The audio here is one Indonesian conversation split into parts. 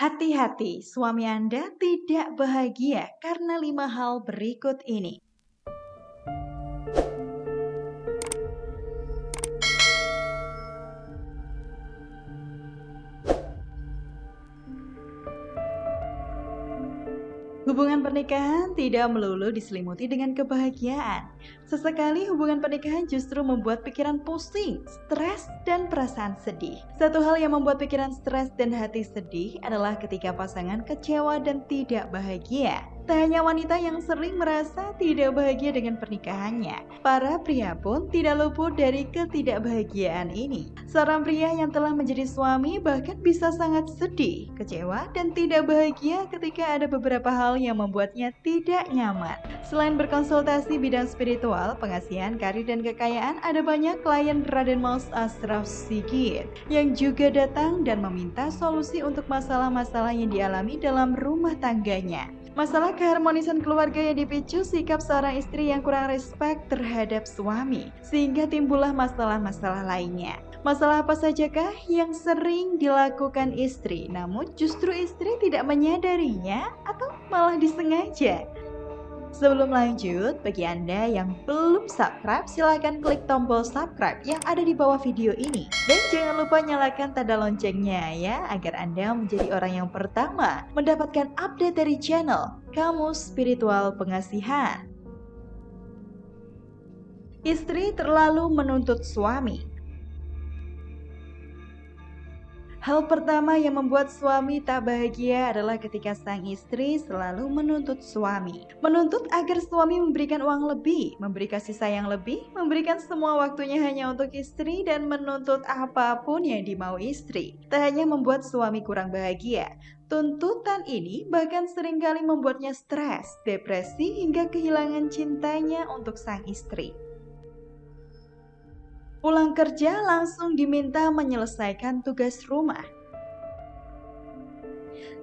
Hati-hati, suami Anda tidak bahagia karena 5 hal berikut ini. Hubungan pernikahan tidak melulu diselimuti dengan kebahagiaan. Sesekali hubungan pernikahan justru membuat pikiran pusing, stres, dan perasaan sedih. Satu hal yang membuat pikiran stres dan hati sedih adalah ketika pasangan kecewa dan tidak bahagia. Tak hanya wanita yang sering merasa tidak bahagia dengan pernikahannya, para pria pun tidak luput dari ketidakbahagiaan ini. Seorang pria yang telah menjadi suami bahkan bisa sangat sedih, kecewa, dan tidak bahagia ketika ada beberapa hal yang membuatnya tidak nyaman. Selain berkonsultasi bidang spiritual, pengasihan, karir, dan kekayaan, ada banyak klien Raden Mas Ashraf Sigit yang juga datang dan meminta solusi untuk masalah-masalah yang dialami dalam rumah tangganya. Masalah keharmonisan keluarga yang dipicu sikap seorang istri yang kurang respek terhadap suami, sehingga timbullah masalah-masalah lainnya. Masalah apa sajakah yang sering dilakukan istri, namun justru istri tidak menyadarinya atau malah disengaja? Sebelum lanjut, bagi Anda yang belum subscribe, silahkan klik tombol subscribe yang ada di bawah video ini. Dan jangan lupa nyalakan tanda loncengnya ya, agar Anda menjadi orang yang pertama mendapatkan update dari channel Kamus Spiritual Pengasihan. Istri terlalu menuntut suami. Hal pertama yang membuat suami tak bahagia adalah ketika sang istri selalu menuntut suami. Menuntut agar suami memberikan uang lebih, memberi kasih sayang lebih, memberikan semua waktunya hanya untuk istri, dan menuntut apapun yang dimau istri. Tak hanya membuat suami kurang bahagia, tuntutan ini bahkan seringkali membuatnya stres, depresi, hingga kehilangan cintanya untuk sang istri. Pulang kerja langsung diminta menyelesaikan tugas rumah.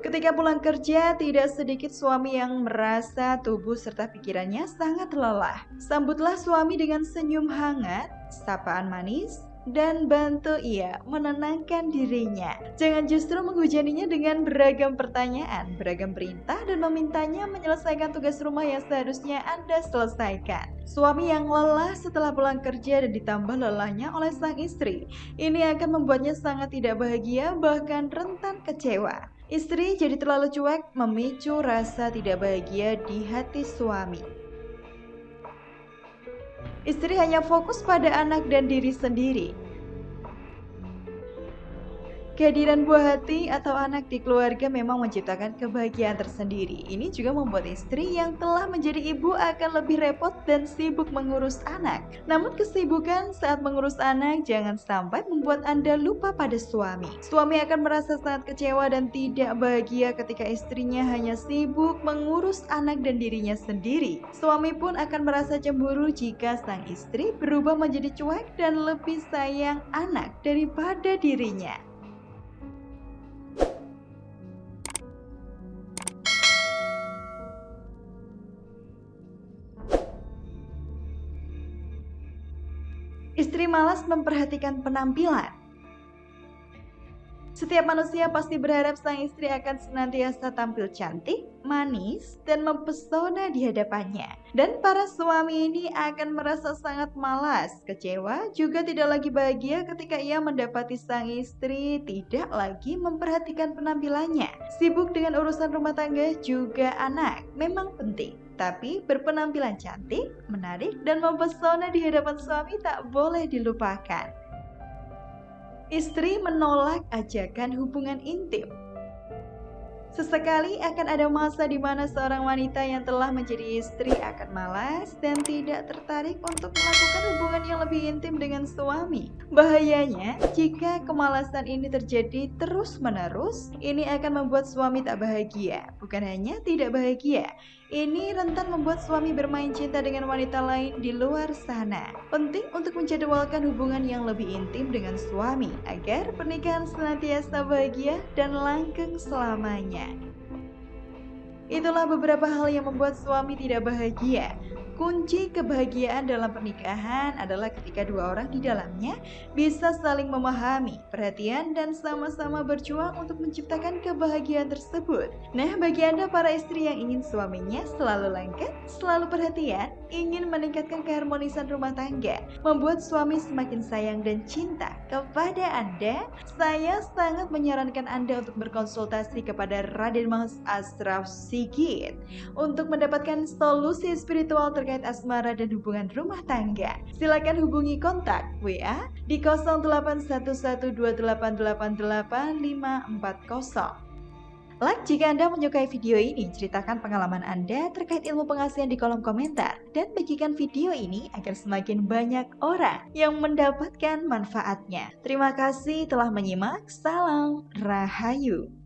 Ketika pulang kerja, tidak sedikit suami yang merasa tubuh serta pikirannya sangat lelah. Sambutlah suami dengan senyum hangat, sapaan manis, dan bantu ia menenangkan dirinya. Jangan justru menghujaninya dengan beragam pertanyaan, beragam perintah, dan memintanya menyelesaikan tugas rumah yang seharusnya Anda selesaikan. Suami yang lelah setelah pulang kerja dan ditambah lelahnya oleh sang istri, ini akan membuatnya sangat tidak bahagia, bahkan rentan kecewa. Istri jadi terlalu cuek, memicu rasa tidak bahagia di hati suami. Istri hanya fokus pada anak dan diri sendiri. Kehadiran buah hati atau anak di keluarga memang menciptakan kebahagiaan tersendiri. Ini juga membuat istri yang telah menjadi ibu akan lebih repot dan sibuk mengurus anak. Namun kesibukan saat mengurus anak jangan sampai membuat Anda lupa pada suami. Suami akan merasa sangat kecewa dan tidak bahagia ketika istrinya hanya sibuk mengurus anak dan dirinya sendiri. Suami pun akan merasa cemburu jika sang istri berubah menjadi cuek dan lebih sayang anak daripada dirinya. Istri malas memperhatikan penampilan. Setiap manusia pasti berharap sang istri akan senantiasa tampil cantik, manis, dan mempesona di hadapannya. Dan para suami ini akan merasa sangat malas, kecewa, juga tidak lagi bahagia ketika ia mendapati sang istri tidak lagi memperhatikan penampilannya. Sibuk dengan urusan rumah tangga juga anak, memang penting. Tapi berpenampilan cantik, menarik, dan mempesona di hadapan suami tak boleh dilupakan. Istri menolak ajakan hubungan intim. Sesekali akan ada masa di mana seorang wanita yang telah menjadi istri akan malas dan tidak tertarik untuk melakukan hubungan yang lebih intim dengan suami. Bahayanya, jika kemalasan ini terjadi terus-menerus, ini akan membuat suami tak bahagia. Bukan hanya tidak bahagia, ini rentan membuat suami bermain cinta dengan wanita lain di luar sana. Penting untuk menjadwalkan hubungan yang lebih intim dengan suami agar pernikahan senantiasa bahagia dan langgeng selamanya. Itulah beberapa hal yang membuat suami tidak bahagia. Kunci kebahagiaan dalam pernikahan adalah ketika dua orang di dalamnya bisa saling memahami, perhatian, dan sama-sama berjuang untuk menciptakan kebahagiaan tersebut. Nah, bagi Anda para istri yang ingin suaminya selalu lengket, selalu perhatian, ingin meningkatkan keharmonisan rumah tangga, membuat suami semakin sayang dan cinta kepada Anda, saya sangat menyarankan Anda untuk berkonsultasi kepada Raden Mas Ashraf Sigit untuk mendapatkan solusi spiritual terkait asmara dan hubungan rumah tangga. Silakan hubungi kontak WA di 081128888540. Like jika Anda menyukai video ini, ceritakan pengalaman Anda terkait ilmu pengasihan di kolom komentar, dan bagikan video ini agar semakin banyak orang yang mendapatkan manfaatnya. Terima kasih telah menyimak, salam Rahayu.